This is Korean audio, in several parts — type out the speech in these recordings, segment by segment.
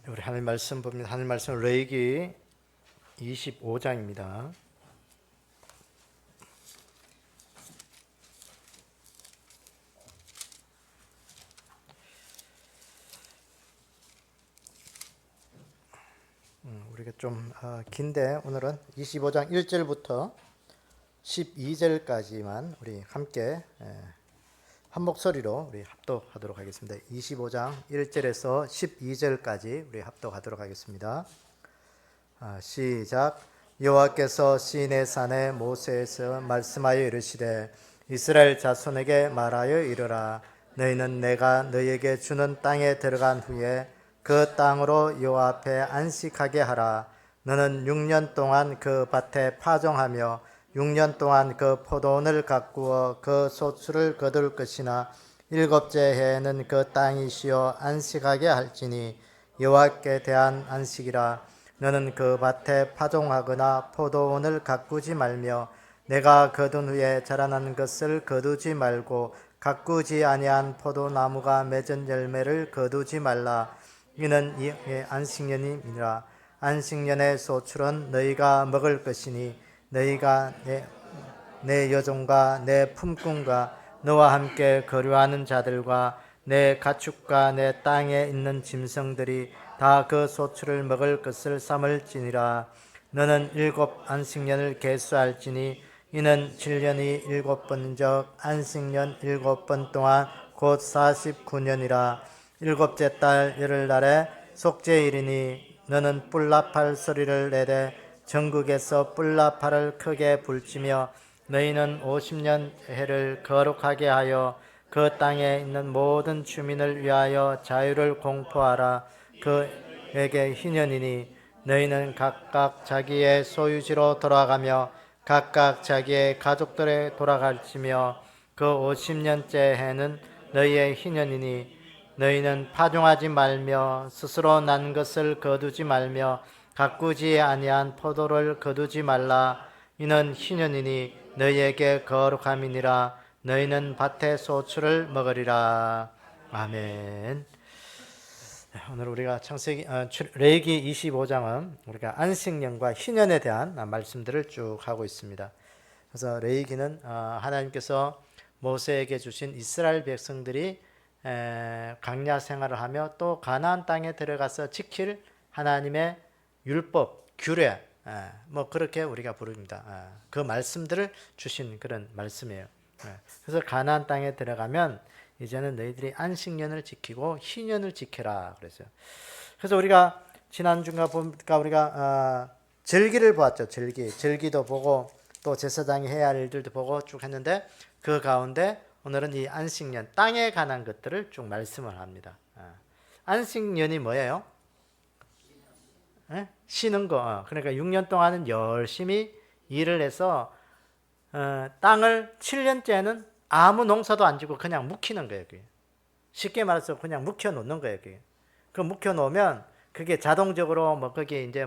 우리 하나님 말씀 봅니다. 하나님 말씀 레위기 25장입니다. 우리가 좀 긴데 오늘은 25장 1절부터 12절까지만 우리 함께 한 목소리로 우리 합독하도록 하겠습니다. 25장 1절에서 12절까지 우리 합독하도록 하겠습니다. 시작. 여호와께서 시내 산에 모세에서 말씀하여 이르시되 이스라엘 자손에게 말하여 이르라. 너희는 내가 너희에게 주는 땅에 들어간 후에 그 땅으로 여호와 앞에 안식하게 하라. 너는 6년 동안 그 밭에 파종하며 6년 동안 그 포도원을 가꾸어 그 소출을 거둘 것이나 일곱째 해에는 그 땅이 쉬어 안식하게 할지니 여호와께 대한 안식이라. 너는 그 밭에 파종하거나 포도원을 가꾸지 말며 내가 거둔 후에 자라난 것을 거두지 말고 가꾸지 아니한 포도나무가 맺은 열매를 거두지 말라. 이는 안식년이니라. 안식년의 소출은 너희가 먹을 것이니 너희가 내 여종과 내 품꾼과 너와 함께 거류하는 자들과 내 가축과 내 땅에 있는 짐승들이 다 그 소출을 먹을 것을 삼을지니라. 너는 7 안식년을 계수할지니 이는 7년이 7번인즉 안식년 7번 동안 곧 49년이라. 일곱째 달 열흘날에 속죄일이니 너는 뿔나팔 소리를 내되 전국에서 뿔나팔을 크게 불지며 너희는 50년 해를 거룩하게 하여 그 땅에 있는 모든 주민을 위하여 자유를 공포하라. 그에게 희년이니 너희는 각각 자기의 소유지로 돌아가며 각각 자기의 가족들에 돌아갈지며 그 50년째 해는 너희의 희년이니 너희는 파종하지 말며 스스로 난 것을 거두지 말며 가꾸지 아니한 포도를 거두지 말라. 이는 희년이니 너희에게 거룩함이니라. 너희는 밭의 소출을 먹으리라. 아멘. 오늘 우리가 레위기 25장은 우리가 안식년과 희년에 대한 말씀들을 쭉 하고 있습니다. 그래서 레위기는 하나님께서 모세에게 주신 이스라엘 백성들이 광야 생활을 하며 또 가나안 땅에 들어가서 지킬 하나님의 율법, 규례, 뭐 그렇게 우리가 부릅니다. 그 말씀들을 주신 그런 말씀이에요. 그래서 가나안 땅에 들어가면 이제는 너희들이 안식년을 지키고 희년을 지켜라 그랬어요. 그래서 우리가 지난주가 보니까 우리가 절기를 보았죠. 절기도 보고 또 제사장이 해야 할 일들도 보고 쭉 했는데 그 가운데 오늘은 이 안식년, 땅에 관한 것들을 쭉 말씀을 합니다. 안식년이 뭐예요? 쉬는 거. 그러니까 6년 동안은 열심히 일을 해서 땅을 7년째는 아무 농사도 안 지고 그냥 묵히는 거예요. 쉽게 말해서 그냥 묵혀 놓는 거예요. 그 묵혀 놓으면 그게 자동적으로 뭐 거기에 이제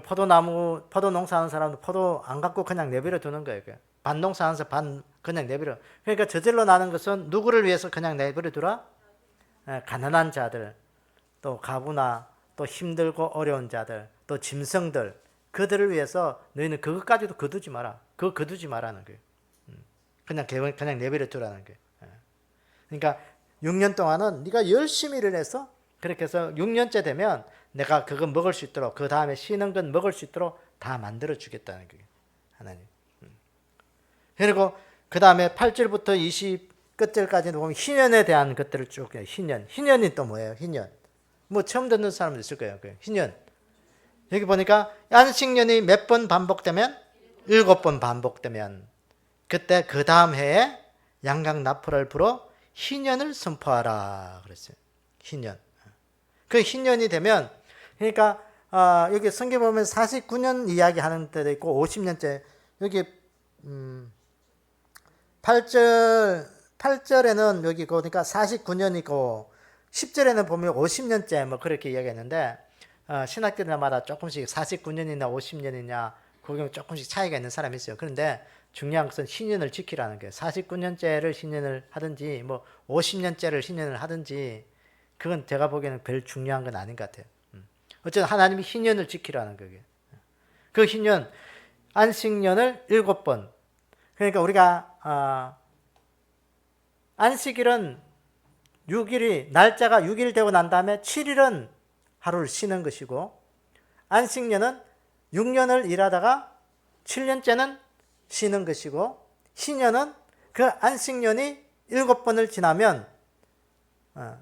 포도나무, 포도 농사하는 사람도 포도 안 갖고 그냥 내버려 두는 거예요. 반 농사하는 사람 반 그냥 내버려. 그러니까 저절로 나는 것은 누구를 위해서 그냥 내버려 두라? 가난한 자들, 또 가부나 또 힘들고 어려운 자들, 또 짐승들, 그들을 위해서 너희는 그것까지도 거두지 마라. 그거 거두지 말라는 거예요. 그냥 내버려 두라는 거예요. 그러니까 6년 동안은 네가 열심히 일을 해서 그렇게 해서 6년째 되면 내가 그거 먹을 수 있도록 그 다음에 쉬는 건 먹을 수 있도록 다 만들어 주겠다는 거예요. 하나님. 그리고 그 다음에 8절부터 20 끝절까지는 보면 희년에 대한 것들을 쭉 해요. 희년이 또 뭐예요? 희년. 뭐 처음 듣는 사람도 있을 거예요. 희년. 여기 보니까 안식년이 몇 번 반복되면 7번 반복되면 그때 그 다음 해에 양각 나팔을 불어 희년을 선포하라 그랬어요. 희년. 그 희년이 되면 그러니까 여기 성경 보면 49년 이야기하는 때도 있고 50년째 여기 8절에는 여기 보니까 49년이고 10절에는 보면 50년째 뭐 그렇게 이야기했는데 신학교들마다 조금씩 49년이나 50년이냐 그게 조금씩 차이가 있는 사람이 있어요. 그런데 중요한 것은 신년을 지키라는 거예요. 49년째를 신년을 하든지 뭐 50년째를 신년을 하든지 그건 제가 보기에는 별 중요한 건 아닌 것 같아요. 어쨌든 하나님이 희년을 지키라는 거예요. 그 희년, 안식년을 7번. 그러니까 우리가 안식일은 6일이 날짜가 6일 되고 난 다음에 7일은 하루를 쉬는 것이고, 안식년은 6년을 일하다가 7년째는 쉬는 것이고, 희년은 그 안식년이 7번을 지나면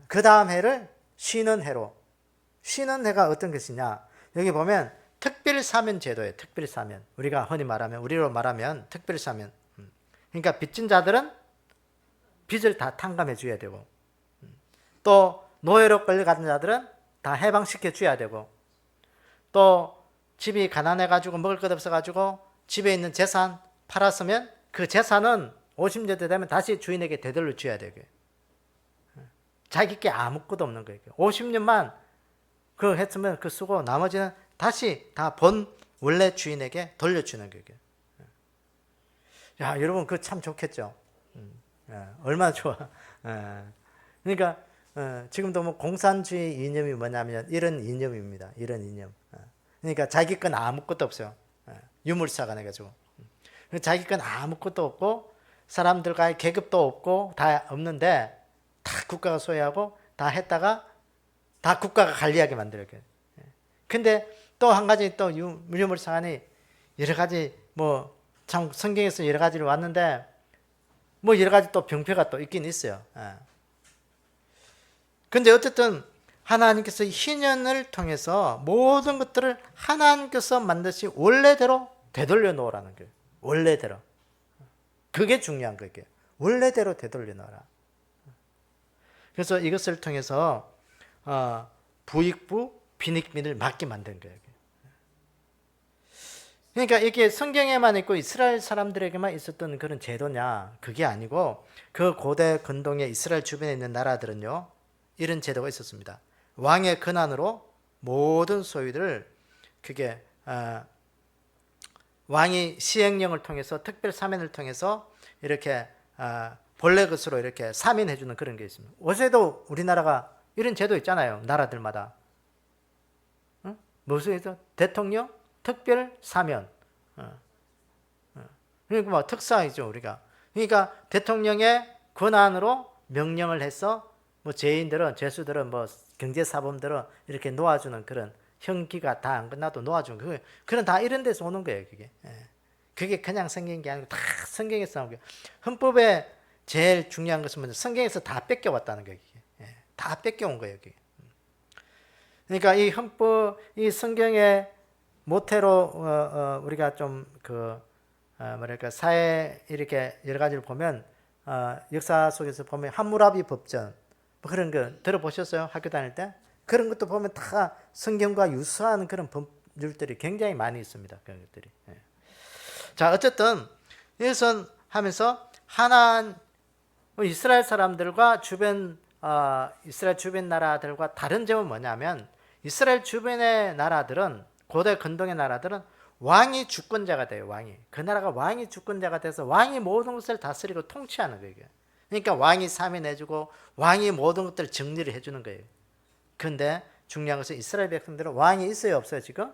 그 다음 해를 쉬는 해로. 쉬는 해가 어떤 것이냐, 여기 보면 특별사면 제도예요. 특별사면. 우리가 흔히 말하면, 우리로 말하면 특별사면. 그러니까 빚진 자들은 빚을 다 탕감해 줘야 되고, 또 노예로 끌려가는 자들은 다 해방시켜 줘야 되고, 또 집이 가난해 가지고 먹을 것 없어 가지고 집에 있는 재산 팔았으면 그 재산은 50년 되면 다시 주인에게 되돌려 줘야 되고, 자기 게 아무것도 없는 거예요. 50년만 그거 했으면 그 쓰고 나머지는 다시 다 본 원래 주인에게 돌려주는 거예요. 야, 여러분 그거 참 좋겠죠. 얼마나 좋아. 그러니까 지금도 뭐 공산주의 이념이 뭐냐면 이런 이념입니다. 이런 이념. 그러니까 자기 건 아무것도 없어요. 유물사가 해가지고 자기 건 아무것도 없고 사람들과의 계급도 없고 다 없는데 다 국가가 소유하고 다 했다가 다 국가가 관리하게 만들어요. 근데 또 한 가지 또 유물상안이 여러 가지 뭐 참 성경에서 여러 가지를 왔는데 뭐 여러 가지 또 병폐가 또 있긴 있어요. 근데 어쨌든 하나님께서 희년을 통해서 모든 것들을 하나님께서 만드신 원래대로 되돌려 놓으라는 거예요. 원래대로. 그게 중요한 거예요. 원래대로 되돌려 놓으라. 그래서 이것을 통해서 부익부 빈익빈을 맞게 만든 거예요. 그러니까 이게 성경에만 있고 이스라엘 사람들에게만 있었던 그런 제도냐? 그게 아니고 그 고대 근동의 이스라엘 주변에 있는 나라들은요, 이런 제도가 있었습니다. 왕의 권한으로 모든 소유들을 그게 왕이 시행령을 통해서 특별 사면을 통해서 이렇게 본래 것으로 이렇게 사면해 주는 그런 게 있습니다. 어제도 우리나라가 이런 제도 있잖아요. 나라들마다. 무슨 제도? 대통령 특별 사면. 그러니까 뭐 특사이죠, 우리가. 그러니까 대통령의 권한으로 명령을 해서 뭐 죄인들은, 죄수들은, 뭐 경제사범들은 이렇게 놓아주는 그런 형기가 다 안 끝나도 놓아주는 그런 다 이런 데서 오는 거예요, 그게. 그게 그냥 생긴 게 아니고 다 성경에서 나온 거예요. 헌법에 제일 중요한 것은 뭐냐? 성경에서 다 뺏겨왔다는 거예요, 이게. 다 뺏겨온 거예요, 그게. 그러니까 이 헌법, 이 성경의 모태로 우리가 좀 뭐랄까 사회 이렇게 여러 가지를 보면 역사 속에서 보면 함무라비 법전 뭐 그런 거 들어보셨어요? 학교 다닐 때? 그런 것도 보면 다 성경과 유사한 그런 법률들이 굉장히 많이 있습니다. 그런 것들이. 자, 어쨌든 이것은 하면서 이스라엘 사람들과 이스라엘 주변 나라들과 다른 점은 뭐냐면, 이스라엘 주변의 나라들은, 고대 근동의 나라들은 왕이 주권자가 돼요. 왕이. 그 나라가 왕이 주권자가 돼서 왕이 모든 것을 다스리고 통치하는 거예요. 그러니까 왕이 사면해주고 왕이 모든 것들을 정리를 해주는 거예요. 그런데 중요한 것은 이스라엘 백성들은 왕이 있어요, 없어요 지금?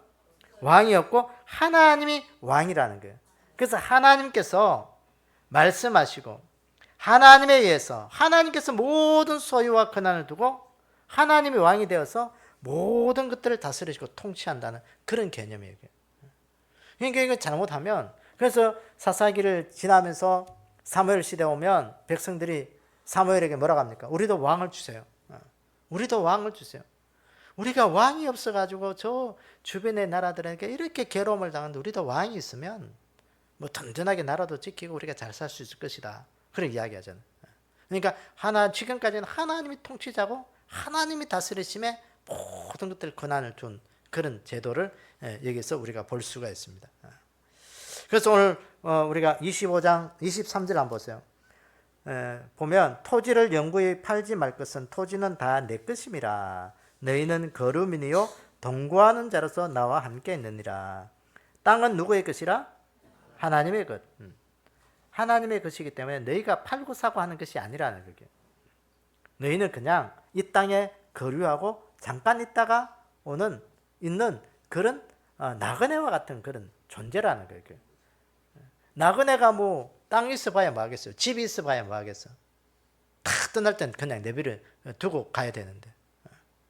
왕이 없고 하나님이 왕이라는 거예요. 그래서 하나님께서 말씀하시고 하나님에 의해서 하나님께서 모든 소유와 권한을 두고 하나님이 왕이 되어서 모든 것들을 다스리시고 통치한다는 그런 개념이에요. 그러니까 이거 잘못하면, 그래서 사사기를 지나면서 사무엘 시대 오면 백성들이 사무엘에게 뭐라고 합니까? 우리도 왕을 주세요. 우리도 왕을 주세요. 우리가 왕이 없어가지고 저 주변의 나라들에게 이렇게 괴로움을 당하는데 우리도 왕이 있으면 뭐 든든하게 나라도 지키고 우리가 잘 살 수 있을 것이다. 그런 이야기 하잖아요. 그러니까 지금까지는 하나님이 통치자고 하나님이 다스리심에 모든 것들 권한을 준 그런 제도를 여기서 우리가 볼 수가 있습니다. 그래서 오늘 우리가 25장 23절 한번 보세요. 보면 토지를 영구히 팔지 말 것은 토지는 다 내 것임이라. 너희는 거류민이요 동거하는 자로서 나와 함께 있느니라. 땅은 누구의 것이라? 하나님의 것. 하나님의 것이기 때문에 너희가 팔고 사고 하는 것이 아니라는 거예요. 너희는 그냥 이 땅의 거류하고 잠깐 있다가 있는 그런 나그네와 같은 그런 존재라는 거예요. 나그네가 뭐 땅이 있어봐야 뭐 하겠어요. 집이 있어봐야 뭐 하겠어. 다 떠날 땐 그냥 내비를 두고 가야 되는데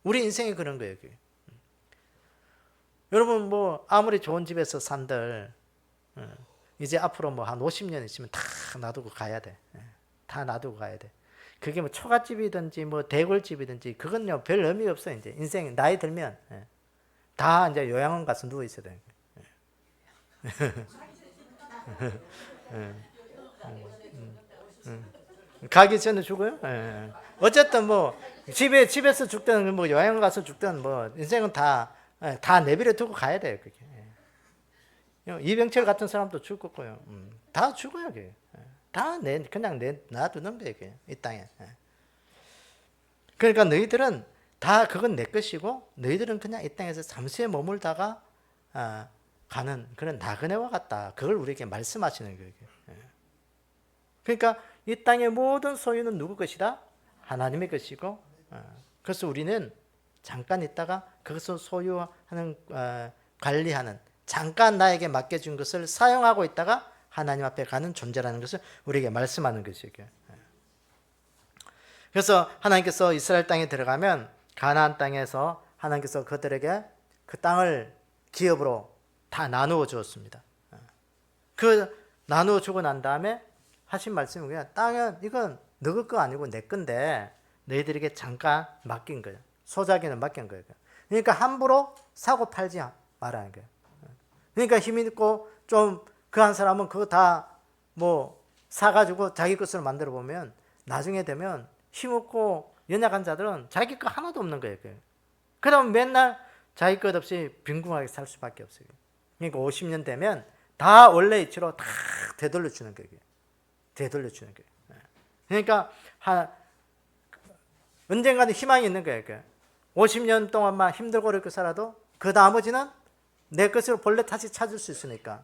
우리 인생이 그런 거예요. 여러분 뭐 아무리 좋은 집에서 산들 이제 앞으로 뭐 한 50년 있으면 다 놔두고 가야 돼. 다 놔두고 가야 돼. 그게 뭐 초가집이든지 뭐 대골집이든지 그건요 별 의미 없어요. 이제 인생 나이 들면 다 이제 요양원 가서 누워 있어야 돼. 가기 전에 죽어요? 어쨌든 뭐 집에서 죽든 뭐 요양원 가서 죽든 뭐 인생은 다 내버려 두고 가야 돼요. 그게. 이병철 같은 사람도 죽었고요. 다 죽어요. 그게. 다 그냥 놔두는 거예요. 그게. 이 땅에. 그러니까 너희들은 다 그건 내 것이고 너희들은 그냥 이 땅에서 잠시 머물다가 가는 그런 나그네와 같다. 그걸 우리에게 말씀하시는 거예요. 그러니까 이 땅의 모든 소유는 누구 것이다? 하나님의 것이고 그래서 우리는 잠깐 있다가 그것을 소유하는 관리하는 잠깐 나에게 맡겨준 것을 사용하고 있다가 하나님 앞에 가는 존재라는 것을 우리에게 말씀하는 것이에요. 그래서 하나님께서 이스라엘 땅에 들어가면 가나안 땅에서 하나님께서 그들에게 그 땅을 기업으로 다 나누어 주었습니다. 그 나누어 주고 난 다음에 하신 말씀이 그냥 땅은 이건 너희 거 아니고 내 건데 너희들에게 잠깐 맡긴 거예요. 소자기는 맡긴 거예요. 그러니까 함부로 사고 팔지 말라는 거예요. 그러니까 힘 있고 좀 그 한 사람은 그거 다 뭐 사가지고 자기 것으로 만들어 보면 나중에 되면 힘없고 연약한 자들은 자기 거 하나도 없는 거예요. 그럼 맨날 자기 것 없이 빈궁하게 살 수밖에 없어요. 그러니까 50년 되면 다 원래 이치로 다 되돌려 주는 거예요. 되돌려 주는 거예요. 그러니까 언젠가는 희망이 있는 거예요. 50년 동안만 힘들고 어렵게 살아도 그 나머지는 내 것으로 본래 다시 찾을 수 있으니까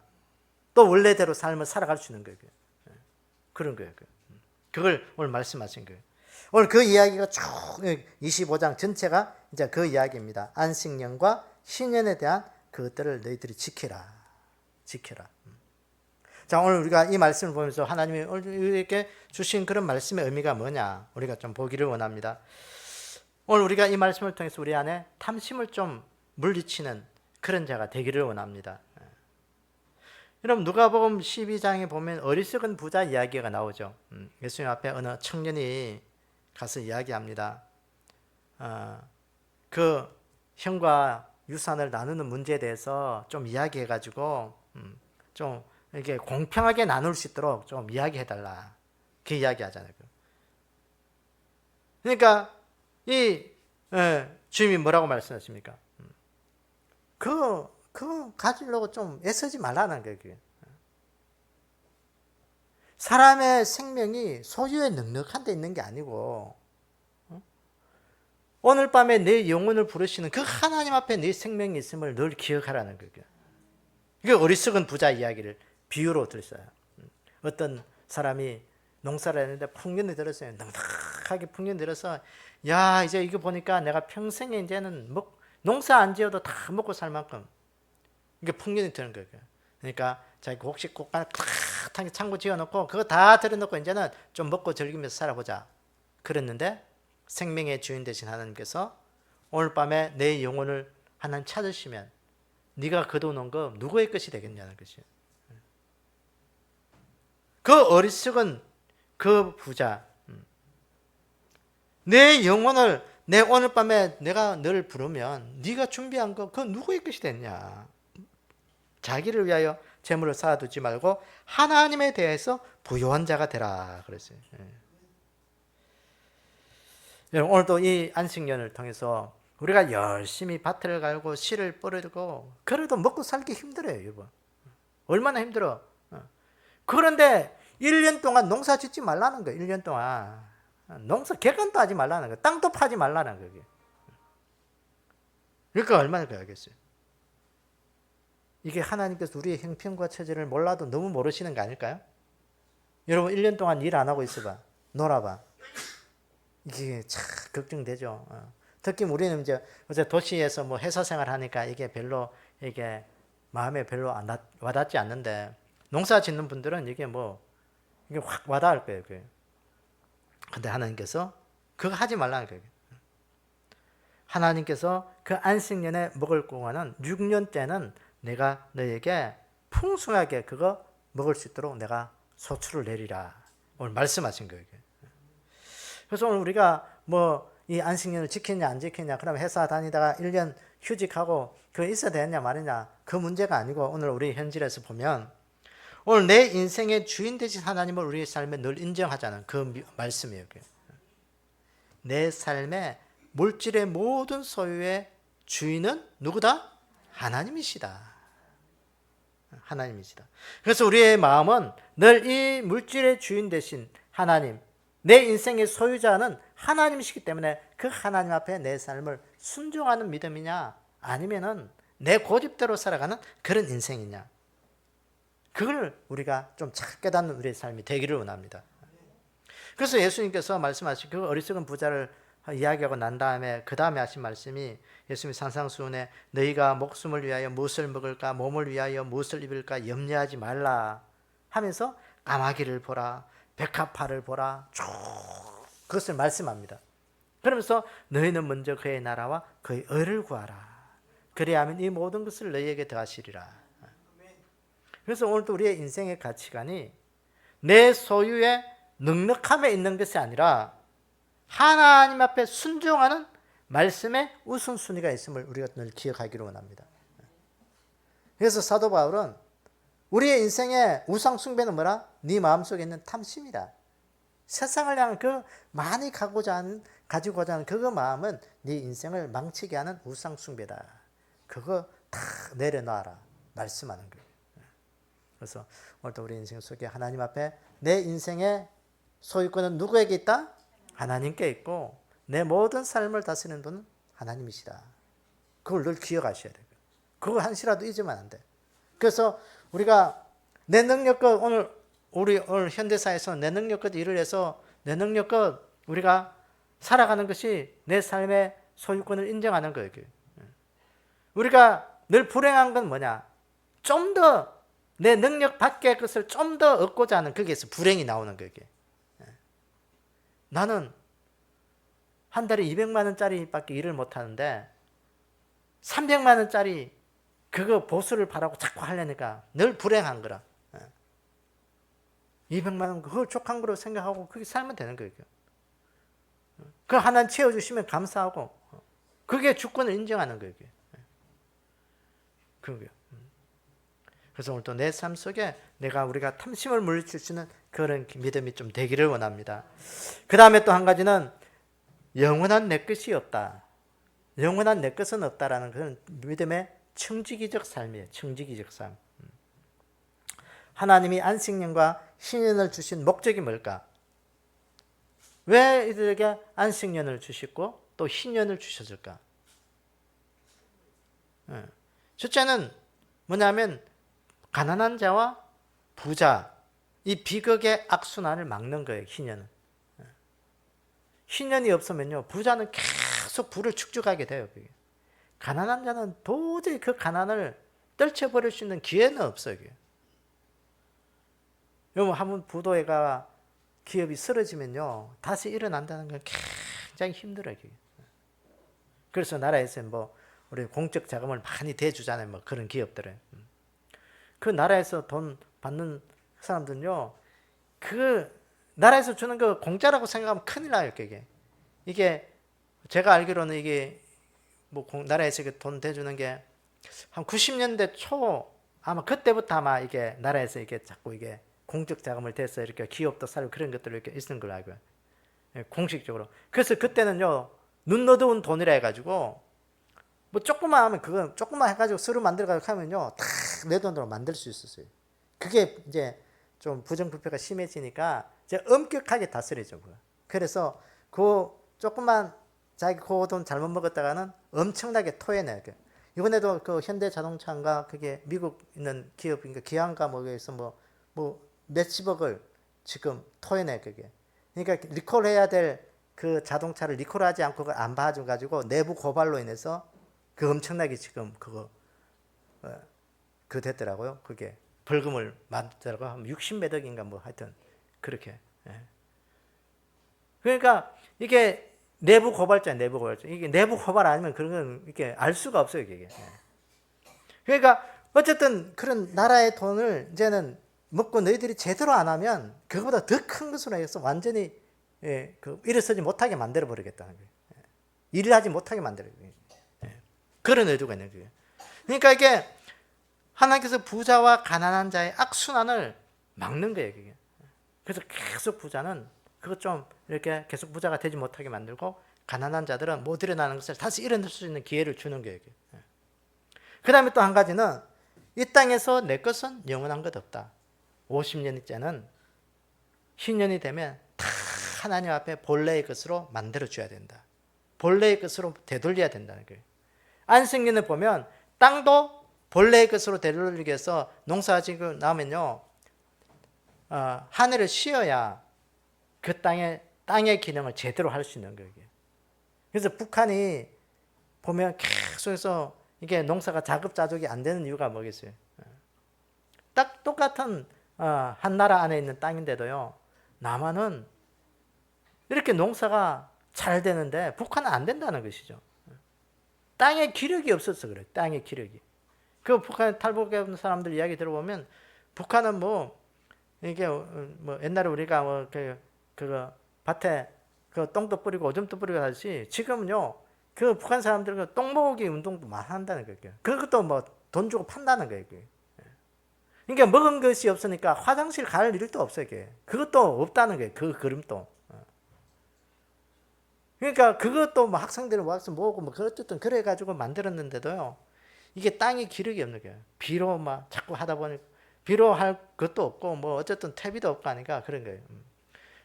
또 원래대로 삶을 살아갈 수 있는 거예요. 그런 거예요. 그걸 오늘 말씀하신 거예요. 오늘 그 이야기가 쭉 25장 전체가 이제 그 이야기입니다. 안식년과 신년에 대한 그것들을 너희들이 지켜라. 자, 오늘 우리가 이 말씀을 보면서 하나님이 우리에게 주신 그런 말씀의 의미가 뭐냐 우리가 좀 보기를 원합니다. 오늘 우리가 이 말씀을 통해서 우리 안에 탐심을 좀 물리치는 그런 자가 되기를 원합니다. 여러분 누가복음 12장에 보면 어리석은 부자 이야기가 나오죠. 예수님 앞에 어느 청년이 가서 이야기합니다. 그 형과 유산을 나누는 문제에 대해서 좀 이야기해가지고 좀 이렇게 공평하게 나눌 수 있도록 좀 이야기해달라. 그 이야기하잖아요. 그러니까 이 주님이 뭐라고 말씀하십니까? 그거 가지려고 좀 애쓰지 말라는 거예요. 사람의 생명이 소유에 넉넉한 데 있는 게 아니고 오늘 밤에 내 영혼을 부르시는 그 하나님 앞에 내 생명이 있음을 늘 기억하라는 거예요. 이게 어리석은 부자 이야기를 비유로 들었어요. 어떤 사람이 농사를 했는데 풍년이 들었어요. 넉넉하게 풍년이 들어서 야 이제 이거 보니까 내가 평생에 이제는 농사 안 지어도 다 먹고 살 만큼 이게 풍년이 드는 거예요. 그러니까 자기 곡식 곡간 탁하게 창고 지어놓고 그거 다 들여놓고 이제는 좀 먹고 즐기면서 살아보자. 그랬는데 생명의 주인 되신 하나님께서 오늘 밤에 내 영혼을 하나님 찾으시면 네가 거둬놓은 거 누구의 것이 되겠냐는 것이에요. 그 어리석은 그 부자 내 영혼을 내 오늘 밤에 내가 너를 부르면 네가 준비한 거 그거 누구의 것이 됐냐. 자기를 위하여 재물을 쌓아두지 말고 하나님에 대해서 부요한 자가 되라 그랬어요. 여러분 오늘도 이 안식년을 통해서 우리가 열심히 밭을 갈고 씨를 뿌리고 그래도 먹고 살기 힘들어요. 여러분. 얼마나 힘들어. 그런데 1년 동안 농사 짓지 말라는 거예요. 1년 동안 농사 개간도 하지 말라는 거예요. 땅도 파지 말라는 거예요. 그러니까 얼마나 그러겠어요. 이게 하나님께서 우리의 형편과 처지를 몰라도 너무 모르시는 거 아닐까요? 여러분 1년 동안 일 안 하고 있어봐. 놀아봐. 이게 참 걱정되죠. 특히 우리는 이제 어제 도시에서 뭐 회사 생활 하니까 이게 별로 이게 마음에 별로 와닿지 않는데 농사 짓는 분들은 이게 뭐 이게 확 와닿을 거예요. 근데 하나님께서 그거 하지 말라는 거예요. 하나님께서 그 안식년에 먹을 동안은 6년째는 내가 너에게 풍성하게 그거 먹을 수 있도록 내가 소출을 내리라. 오늘 말씀하신 거예요. 그래서 오늘 우리가 뭐 이 안식년을 지켰냐 안 지켰냐 그럼 회사 다니다가 1년 휴직하고 그거 있어야 되느냐 말이냐 그 문제가 아니고 오늘 우리 현실에서 보면 오늘 내 인생의 주인 되신 하나님을 우리의 삶에 늘 인정하자는 그 말씀이에요. 내 삶의 물질의 모든 소유의 주인은 누구다? 하나님이시다. 하나님이시다. 그래서 우리의 마음은 늘 이 물질의 주인 되신 하나님, 내 인생의 소유자는 하나님이시기 때문에 그 하나님 앞에 내 삶을 순종하는 믿음이냐 아니면은 내 고집대로 살아가는 그런 인생이냐 그걸 우리가 좀 잘 깨닫는 우리의 삶이 되기를 원합니다. 그래서 예수님께서 말씀하신 그 어리석은 부자를 이야기하고 난 다음에 그 다음에 하신 말씀이 예수님이 산상수훈에 너희가 목숨을 위하여 무엇을 먹을까 몸을 위하여 무엇을 입을까 염려하지 말라 하면서 까마귀를 보라 백합화를 보라 쭉 그것을 말씀합니다. 그러면서 너희는 먼저 그의 나라와 그의 의를 구하라 그래야 하면 이 모든 것을 너희에게 더하시리라. 그래서 오늘도 우리의 인생의 가치관이 내 소유의 넉넉함에 있는 것이 아니라 하나님 앞에 순종하는 말씀의 우선순위가 있음을 우리가 늘 기억하기를 원합니다. 그래서 사도 바울은 우리의 인생의 우상 숭배는 뭐라? 네 마음속에 있는 탐심이다. 세상을 향한 그 많이 가지고자 하는 그 마음은 네 인생을 망치게 하는 우상 숭배다. 그거 다 내려놔라 말씀하는 거예요. 그래서 오늘도 우리 인생 속에 하나님 앞에 내 인생의 소유권은 누구에게 있다? 하나님께 있고 내 모든 삶을 다스리는 분은 하나님이시다. 그걸 늘 기억하셔야 돼요. 그거 한시라도 잊으면 안 돼. 그래서 우리가 내 능력껏 우리 오늘 현대사에서 내 능력껏 일을 해서 내 능력껏 우리가 살아가는 것이 내 삶의 소유권을 인정하는 거예요. 우리가 늘 불행한 건 뭐냐? 좀 더 내 능력 밖의 것을 좀 더 얻고자 하는 거기에서 불행이 나오는 거예요. 나는 한 달에 200만 원짜리밖에 일을 못 하는데 300만 원짜리 그거 보수를 바라고 자꾸 하려니까 늘 불행한 거라. 200만 원 그걸 족한 거로 생각하고 그렇게 살면 되는 거예요. 그 하나님 채워주시면 감사하고 그게 주권을 인정하는 거예요. 그거요. 그래서 오늘 또 내 삶 속에 우리가 탐심을 물리칠 수 있는 그런 믿음이 좀 되기를 원합니다. 그 다음에 또 한 가지는 영원한 내 것이 없다. 영원한 내 것은 없다라는 그런 믿음의 청지기적 삶이에요. 청지기적 삶. 하나님이 안식년과 신년을 주신 목적이 뭘까? 왜 이들에게 안식년을 주시고 또 신년을 주셨을까? 첫째는 뭐냐면 가난한 자와 부자 이 비극의 악순환을 막는 거예요. 신년은. 신년이 없으면요 부자는 계속 부를 축적하게 돼요. 가난한 자는 도저히 그 가난을 떨쳐버릴 수 있는 기회는 없어요. 여러분 한번 부도가 기업이 쓰러지면요 다시 일어난다는 건 굉장히 힘들어요. 그래서 나라에서 뭐 우리 공적 자금을 많이 대주잖아요. 뭐 그런 기업들은. 그 나라에서 돈 받는 사람들은요 그 나라에서 주는 거 공짜라고 생각하면 큰일 나요. 이게 제가 알기로는 이게 뭐 나라에서 돈 대주는 게 한 90년대 초 아마 그때부터 아마 이게 나라에서 이게 자꾸 이게 공적 자금을 대서 이렇게 기업도 살고 그런 것들을 이렇게 있는 걸로 알고요. 공식적으로. 그래서 그때는요 눈 어두운 돈이라 해가지고 뭐 조금만 하면 그거 조금만 해가지고 서로 만들어가지고 하면요 다 내 돈으로 만들 수 있었어요. 그게 이제 좀 부정부패가 심해지니까 이제 엄격하게 다스리죠. 그래서 그 조금만 자기 그 돈 잘못 먹었다가는 엄청나게 토해내요. 이번에도 그 현대자동차인가 그게 미국 있는 기업인가 기아인가 뭐에서 뭐 몇십억을 지금 토해내 그게. 그러니까 리콜해야 될 그 자동차를 리콜하지 않고 그걸 안 봐줘가지고 내부 고발로 인해서 그 엄청나게 지금 그거 그 됐더라고요. 그게 벌금을 맞더라고 한 60몇 억인가 뭐 하여튼 그렇게. 예. 그러니까 이게 내부 고발자. 이게 내부 고발 아니면 그런 건 이게 알 수가 없어요, 이게. 예. 그러니까 어쨌든 그런 나라의 돈을 이제는 먹고 너희들이 제대로 안 하면 그거보다 더 큰 것으로 해서 완전히 일어서지 못하게 만들어 버리겠다는 거예요. 일을 하지 못하게 만들어 버리는 거예요. 그런 의도가 있는 거예요. 그러니까 이게 하나님께서 부자와 가난한 자의 악순환을 막는 거예요. 그게. 그래서 계속 부자는 그것 좀 이렇게 계속 부자가 되지 못하게 만들고 가난한 자들은 못 일어나는 것을 다시 일어날 수 있는 기회를 주는 거예요. 그 다음에 또 한 가지는 이 땅에서 내 것은 영원한 것 없다. 50년째는 신년이 되면 다 하나님 앞에 본래의 것으로 만들어줘야 된다. 본래의 것으로 되돌려야 된다는 거예요. 안식년을 보면 땅도 본래의 것으로 되돌리기 위해서 농사 지고 나면요, 하늘을 쉬어야 그 땅의 기능을 제대로 할 수 있는 거예요. 그래서 북한이 보면 계속해서 이게 농사가 자급자족이 안 되는 이유가 뭐겠어요? 딱 똑같은 한 나라 안에 있는 땅인데도요, 남한은 이렇게 농사가 잘 되는데 북한은 안 된다는 것이죠. 땅에 기력이 없어서 그래요. 땅에 기력이. 그 북한 탈북해 사람들 이야기 들어보면 북한은 뭐 이게 뭐 옛날에 우리가 뭐 그거 밭에 그 똥도 뿌리고 오줌도 뿌리고 하듯이 지금은요 그 북한 사람들은 똥 모으기 운동도 많이 한다는 거예요. 그것도 뭐 돈 주고 판다는 거예요. 그러니까 먹은 것이 없으니까 화장실 갈 일도 없어요. 그것도 없다는 거예요. 그 그림도. 그러니까 그것도 뭐 학생들이 와서 모으고 뭐 어쨌든 그래 가지고 만들었는데도요. 이게 땅에 기력이 없는 거예요. 비료 막 자꾸 하다 보니 비료 할 것도 없고 뭐 어쨌든 퇴비도 없고 하니까 그런 거예요.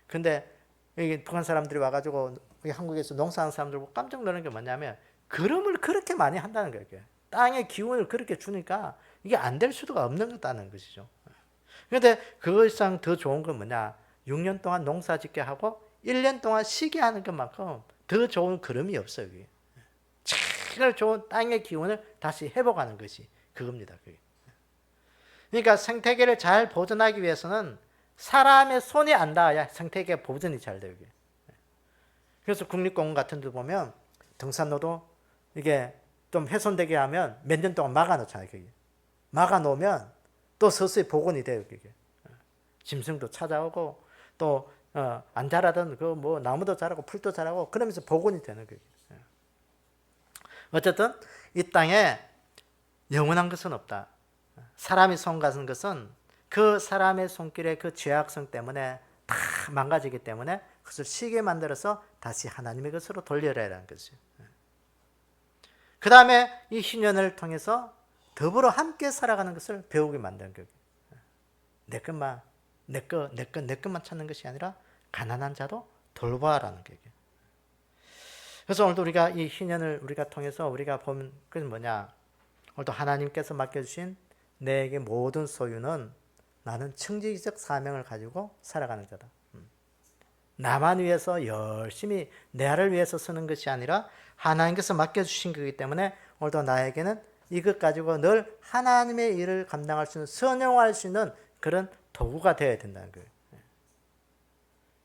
근데 여기 북한 사람들이 와가지고 우리 한국에서 농사하는 사람들 보고 깜짝 놀라는 게 뭐냐면 그름을 그렇게 많이 한다는 거예요. 땅의 기운을 그렇게 주니까 이게 안 될 수가 없는 거다는 것이죠. 그런데 그것상 더 좋은 건 뭐냐? 6년 동안 농사 짓게 하고 1년 동안 쉬게 하는 것만큼 더 좋은 그름이 없어요. 정말 좋은 땅의 기운을 다시 회복하는 것이 그겁니다. 그러니까 생태계를 잘 보존하기 위해서는 사람의 손이 안 닿아야 생태계 보존이 잘 돼요. 그래서 국립공원 같은 데 보면 등산로도 이게 좀 훼손되게 하면 몇 년 동안 막아 놓잖아요. 막아 놓으면 또 서서히 복원이 돼요. 짐승도 찾아오고 또 안 자라던 그 뭐 나무도 자라고 풀도 자라고 그러면서 복원이 되는 거예요. 어쨌든 이 땅에 영원한 것은 없다. 사람이 손 가는 것은 그 사람의 손길의 그 죄악성 때문에 다 망가지기 때문에 그것을 쉬게 만들어서 다시 하나님의 것으로 돌려야 하는 것이죠. 그 다음에 이 신년을 통해서 더불어 함께 살아가는 것을 배우게 만드는 거예요. 내 것만 찾는 것이 아니라 가난한 자도 돌봐라는 거예요. 그래서 오늘도 우리가 이 신년을 우리가 통해서 우리가 보면 그건 뭐냐? 오늘도 하나님께서 맡겨주신 내게 모든 소유는 나는 청지기적 사명을 가지고 살아가는 자다. 나만 위해서 열심히 내 아를 위해서 쓰는 것이 아니라 하나님께서 맡겨주신 거기 때문에 오늘도 나에게는 이것 가지고 늘 하나님의 일을 감당할 수 있는, 선용할 수 있는 그런 도구가 되어야 된다는 거예요.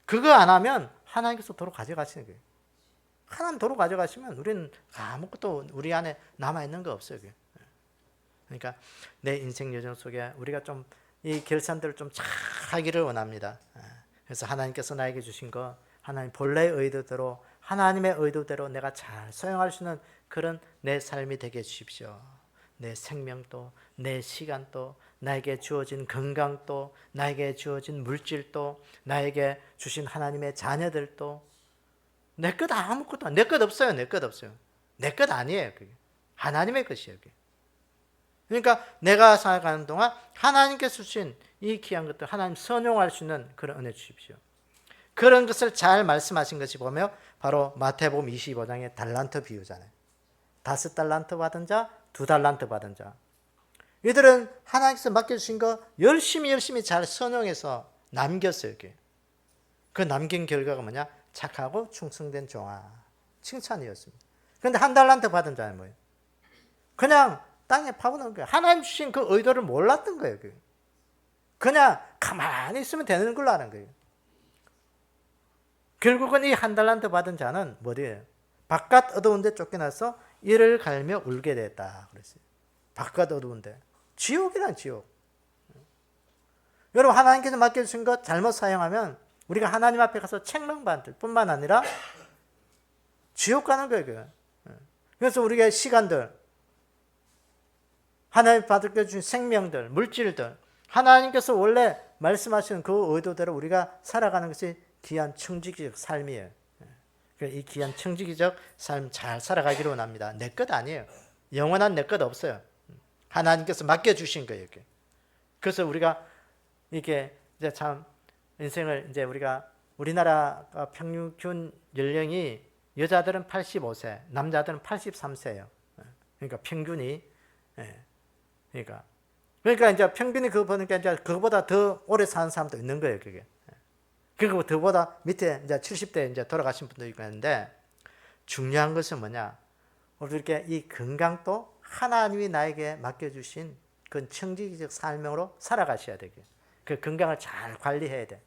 그거 안 하면 하나님께서 도로 가져가시는 거예요. 하나님 도로 가져가시면 우리는 아무것도 우리 안에 남아있는 거 없어요. 그러니까 내 인생 여정 속에 우리가 좀 이 결산들을 좀 잘 하기를 원합니다. 그래서 하나님께서 나에게 주신 거 하나님 본래의 의도대로 하나님의 의도대로 내가 잘 사용할 수 있는 그런 내 삶이 되게 해주십시오. 내 생명도 내 시간도 나에게 주어진 건강도 나에게 주어진 물질도 나에게 주신 하나님의 자녀들도 내 것 아무것도 내 것 없어요. 내 것 없어요. 내 것 아니에요. 그게 하나님의 것이에요. 그게. 그러니까 내가 살아가는 동안 하나님께서 주신 이 귀한 것들 하나님 선용할 수 있는 그런 은혜 주십시오. 그런 것을 잘 말씀하신 것이 보면 바로 마태복음 25장의 달란트 비유잖아요. 5달란트 받은 자, 2달란트 받은 자. 이들은 하나님께서 맡겨주신 거 열심히 잘 선용해서 남겼어요. 이렇게. 그 남긴 결과가 뭐냐? 착하고 충성된 종아. 칭찬이었습니다. 그런데 한 달란트 받은 자는 뭐예요? 그냥 땅에 파고난 거예요. 하나님 주신 그 의도를 몰랐던 거예요. 그냥 가만히 있으면 되는 걸로 아는 거예요. 결국은 이 한 달란트 받은 자는 뭐예요? 바깥 어두운 데 쫓겨나서 이를 갈며 울게 됐다 그랬어요. 바깥 어두운 데. 지옥이란 지옥. 여러분, 하나님께서 맡겨주신 것 잘못 사용하면 우리가 하나님 앞에 가서 책망받을 뿐만 아니라 지옥 가는 거예요. 그래서 우리가 시간들, 하나님 받아주신 생명들, 물질들, 하나님께서 원래 말씀하시는 그 의도대로 우리가 살아가는 것이 귀한 청지기적 삶이에요. 이 귀한 청지기적 삶 잘 살아가기를 원합니다. 내 것 아니에요. 영원한 내 것 없어요. 하나님께서 맡겨주신 거예요. 그래서 우리가 이게 이제 참 인생을 이제 우리나라 평균 연령이 여자들은 85세, 남자들은 83세예요. 그러니까 평균이 그러니까 이제 평균이 그거 보니까 이제 그거보다 더 오래 사는 사람도 있는 거예요, 그게. 그리고 더보다 밑에 이제 70대 이제 돌아가신 분도 있는데 중요한 것은 뭐냐? 우리 이렇게 이 건강도 하나님이 나에게 맡겨주신 그 청지기적 삶으로 살아가셔야 되게. 그 건강을 잘 관리해야 돼.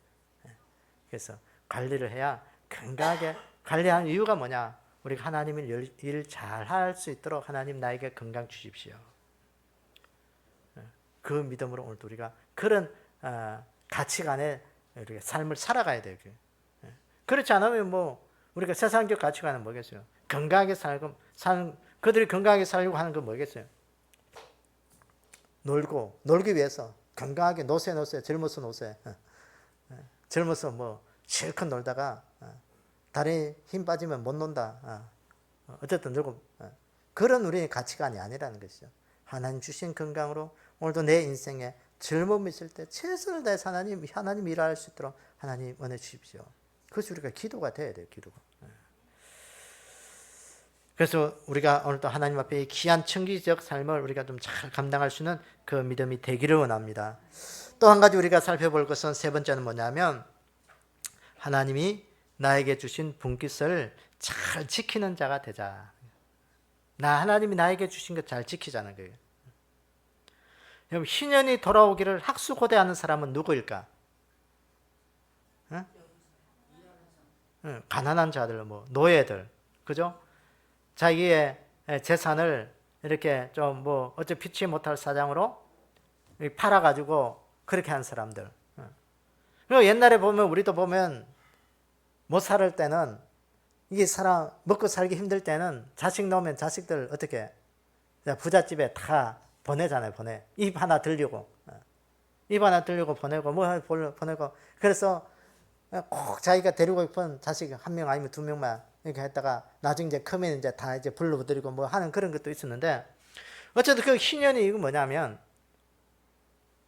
그래서 관리를 해야 건강하게 관리하는 이유가 뭐냐? 우리가 하나님의 일 잘 할 수 있도록 하나님 나에게 건강 주십시오. 그 믿음으로 오늘도 우리가 그런 가치관에 우리가 삶을 살아가야 돼요. 그렇지 않으면 뭐 우리가 세상적 가치관은 뭐겠어요? 건강하게 그들이 건강하게 살려고 하는 건 뭐겠어요? 놀기 위해서 건강하게 노세 젊어서 노세. 젊어서 뭐 실컷 놀다가 다리 힘 빠지면 못 논다. 어쨌든 놀고 그런 우리의 가치관이 아니라는 것이죠. 하나님 주신 건강으로 오늘도 내 인생에 젊음이 있을 때 최선을 다해서 하나님 일할 수 있도록 하나님 은혜 주십시오. 그것이 우리가 기도가 돼야 돼요. 기도가. 그래서 우리가 오늘도 하나님 앞에 이 귀한 청지기적 삶을 우리가 좀 잘 감당할 수 있는 그 믿음이 되기를 원합니다. 또 한 가지 우리가 살펴볼 것은 세 번째는 뭐냐면 하나님이 나에게 주신 분깃을 잘 지키는 자가 되자. 하나님이 나에게 주신 것 잘 지키자는 거예요. 여러분, 희년이 돌아오기를 학수고대하는 사람은 누구일까? 가난한 자들, 노예들, 그죠? 자기의 재산을 이렇게 좀 어째 피치 못할 사장으로 팔아가지고 그렇게 한 사람들. 그리고 옛날에 보면 우리도 보면 못 살 때는 이게 사람 먹고 살기 힘들 때는 자식 나오면 자식들 어떻게 부잣집에 다 보내잖아요. 입 하나 들리고 보내고 보내고 그래서 꼭 자기가 데리고 싶은 자식 한 명 아니면 두 명만 이렇게 했다가 나중에 이제 크면 이제 다 이제 불러드리고 하는 그런 것도 있었는데 어쨌든 그 희년이 이거 뭐냐면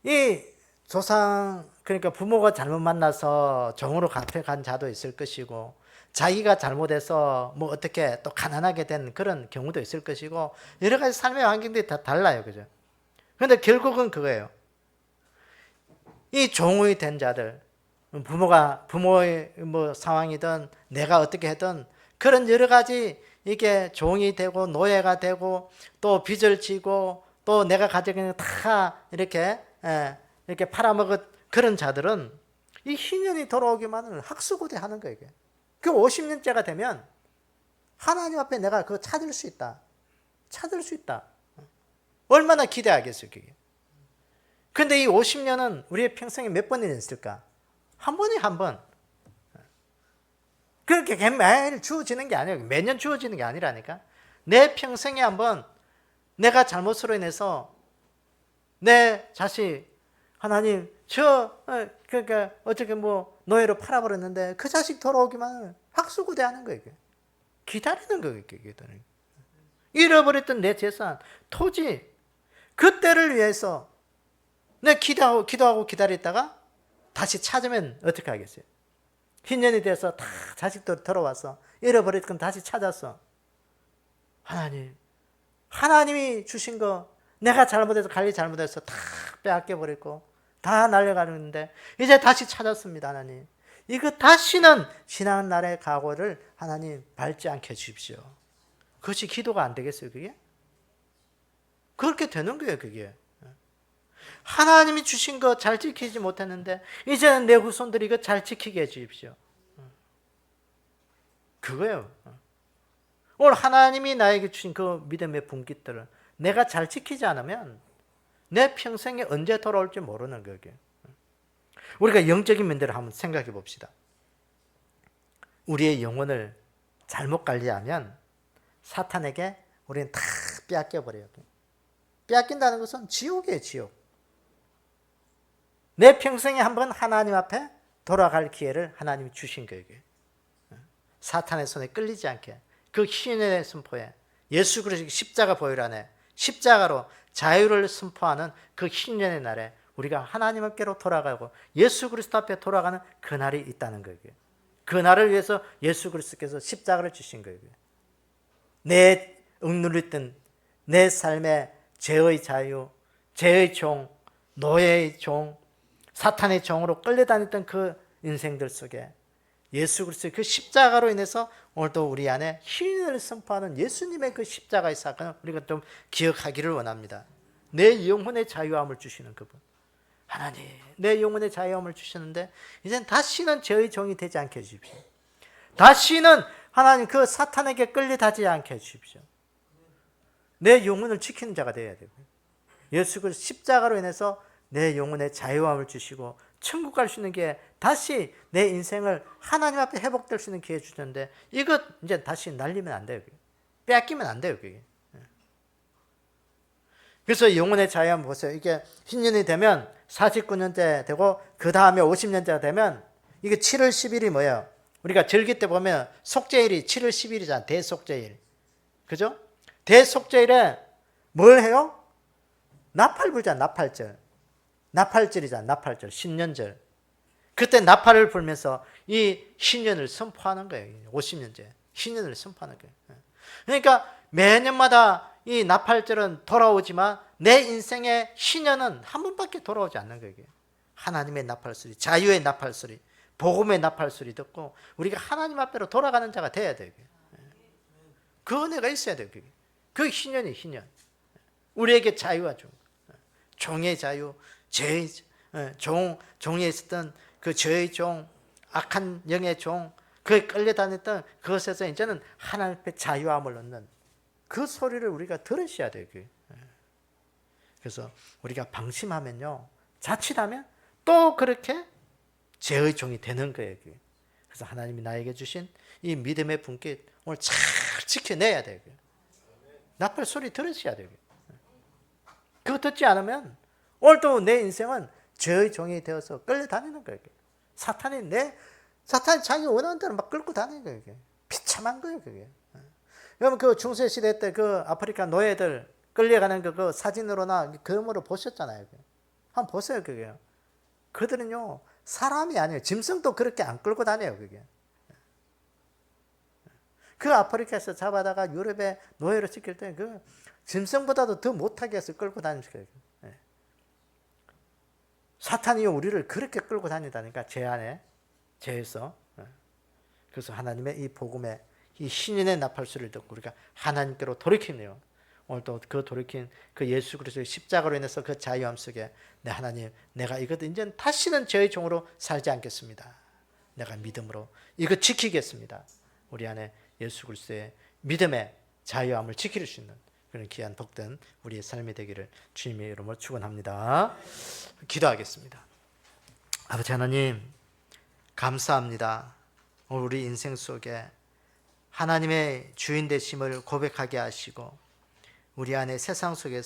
이 조상 그러니까 부모가 잘못 만나서 종으로 간 자도 있을 것이고 자기가 잘못해서 어떻게 또 가난하게 된 그런 경우도 있을 것이고 여러 가지 삶의 환경들이 다 달라요. 그죠? 그런데 결국은 그거예요. 이 종이 된 자들, 부모의 상황이든 내가 어떻게 하든 그런 여러 가지 이게 종이 되고 노예가 되고 또 빚을 지고 또 내가 가지고 있는 다 이렇게 팔아먹은 그런 자들은 이 희년이 돌아오기만을 학수고대 하는 거예요. 그 50년째가 되면 하나님 앞에 내가 그거 찾을 수 있다. 얼마나 기대하겠어요, 그게. 근데 이 50년은 우리의 평생에 몇 번이나 있을까? 한 번. 그렇게 매일 주어지는 게 아니에요. 매년 주어지는 게 아니라니까. 내 평생에 한 번 내가 잘못으로 인해서 내 자식, 하나님, 그러니까 어떻게 노예로 팔아버렸는데 그 자식 돌아오기만 학수고대하는 거예요. 기다리는 거예요. 잃어버렸던 내 재산, 토지, 그때를 위해서 내 기도하고 기다렸다가 다시 찾으면 어떻게 하겠어요? 흰년이 돼서 다 자식들 돌아와서 잃어버렸던 다시 찾았어. 하나님이 주신 거 내가 잘못해서 관리 잘못해서 다 빼앗겨버렸고 다 날려가는데 이제 다시 찾았습니다. 하나님. 이거 다시는 신앙날의 각오를 하나님 밟지 않게 해주십시오. 그것이 기도가 안 되겠어요, 그게? 그렇게 되는 거예요, 그게. 하나님이 주신 거 잘 지키지 못했는데 이제는 내 후손들이 이거 잘 지키게 해주십시오. 그거예요. 오늘 하나님이 나에게 주신 그 믿음의 분깃들을 내가 잘 지키지 않으면 내 평생에 언제 돌아올지 모르는 거예요. 우리가 영적인 면들을 한번 생각해 봅시다. 우리의 영혼을 잘못 관리하면 사탄에게 우리는 다 빼앗겨 버려요. 빼앗긴다는 것은 지옥이에요, 지옥. 내 평생에 한번 하나님 앞에 돌아갈 기회를 하나님이 주신 거예요. 사탄의 손에 끌리지 않게 그 희년의 선포에 예수 그리스도의 십자가 보혈 안에 십자가로 자유를 선포하는 그 희년의 날에 우리가 하나님 앞께로 돌아가고 예수 그리스도 앞에 돌아가는 그 날이 있다는 거예요. 그 날을 위해서 예수 그리스도께서 십자가를 주신 거예요. 내 억눌렸던 내 삶의 죄의 자유, 죄의 종, 노예의 종, 사탄의 종으로 끌려다녔던 그 인생들 속에 예수 그리스도의 그 십자가로 인해서 오늘도 우리 안에 희년을 선포하는 예수님의 그 십자가의 사건을 우리가 좀 기억하기를 원합니다. 내 영혼의 자유함을 주시는 그분. 하나님, 내 영혼의 자유함을 주시는데 이젠 다시는 죄의 종이 되지 않게 해주십시오. 다시는 하나님 그 사탄에게 끌려다지 않게 해주십시오. 내 영혼을 지키는 자가 되어야 되고요. 예수 그리스도 십자가로 인해서 내 영혼의 자유함을 주시고 천국 갈 수 있는 기회, 다시 내 인생을 하나님 앞에 회복될 수 있는 기회 주셨는데 이것 이제 다시 날리면 안 돼요. 빼앗기면 안 돼요. 그게. 그래서 영혼의 자유함 보세요. 이게 신년이 되면 49년째 되고 그 다음에 50년째가 되면 이게 7월 10일이 뭐예요? 우리가 절기 때 보면 속죄일이 7월 10일이잖아. 대속죄일. 그죠? 대속죄일에 뭘 해요? 나팔 불잖아. 나팔절. 나팔절이잖아. 나팔절. 신년절. 그때 나팔을 불면서 이 신년을 선포하는 거예요. 50년째. 신년을 선포하는 거예요. 그러니까 매년마다 이 나팔절은 돌아오지만 내 인생의 신년은 한 번밖에 돌아오지 않는 거예요. 하나님의 나팔소리, 자유의 나팔소리, 복음의 나팔소리 듣고 우리가 하나님 앞으로 돌아가는 자가 돼야 돼요. 그 은혜가 있어야 돼요. 그 신년이 신년. 우리에게 자유와 종의 자유, 죄의 종에 있었던 그 죄의 종, 악한 영의 종, 그에 끌려다녔던 그것에서 이제는 하나님 앞에 자유함을 얻는 그 소리를 우리가 들으셔야 돼요. 그래서 우리가 방심하면요, 자칫하면 또 그렇게 죄의 종이 되는 거예요. 그래서 하나님이 나에게 주신 이 믿음의 분깃 오늘 잘 지켜내야 돼요. 나팔 소리 들으셔야 돼요. 그거 듣지 않으면 오늘도 내 인생은 죄의 종이 되어서 끌려다니는 거예요. 사탄이 자기 원하는 대로 막 끌고 다니는 거예요. 비참한 거예요, 그게. 여러분, 그 중세시대 때 그 아프리카 노예들 끌려가는 그 사진으로나 그림으로 보셨잖아요. 한번 보세요, 그게요. 그들은요, 사람이 아니에요. 짐승도 그렇게 안 끌고 다녀요, 그게. 그 아프리카에서 잡아다가 유럽에 노예로 시킬 때 그 짐승보다도 더 못하게 해서 끌고 다니는 거예요. 사탄이 우리를 그렇게 끌고 다니다니까, 죄 안에, 죄에서. 그래서 하나님의 이 복음의 이 신인의 나팔소리를 듣고 우리가 하나님께로 돌이키네요. 오늘도 그 돌이킨 그 예수 그리스도의 십자가로 인해서 그 자유함 속에 내 하나님, 내가 이것 이제 다시는 죄의 종으로 살지 않겠습니다. 내가 믿음으로 이거 지키겠습니다. 우리 안에 예수 그리스도의 믿음의 자유함을 지킬 수 있는 그런 귀한 복된 우리의 삶이 되기를 주님의 이름으로 축원합니다. 기도하겠습니다. 아버지 하나님, 감사합니다. 우리 인생 속에 하나님의 주인 되심을 고백하게 하시고 우리 안에 세상 속에서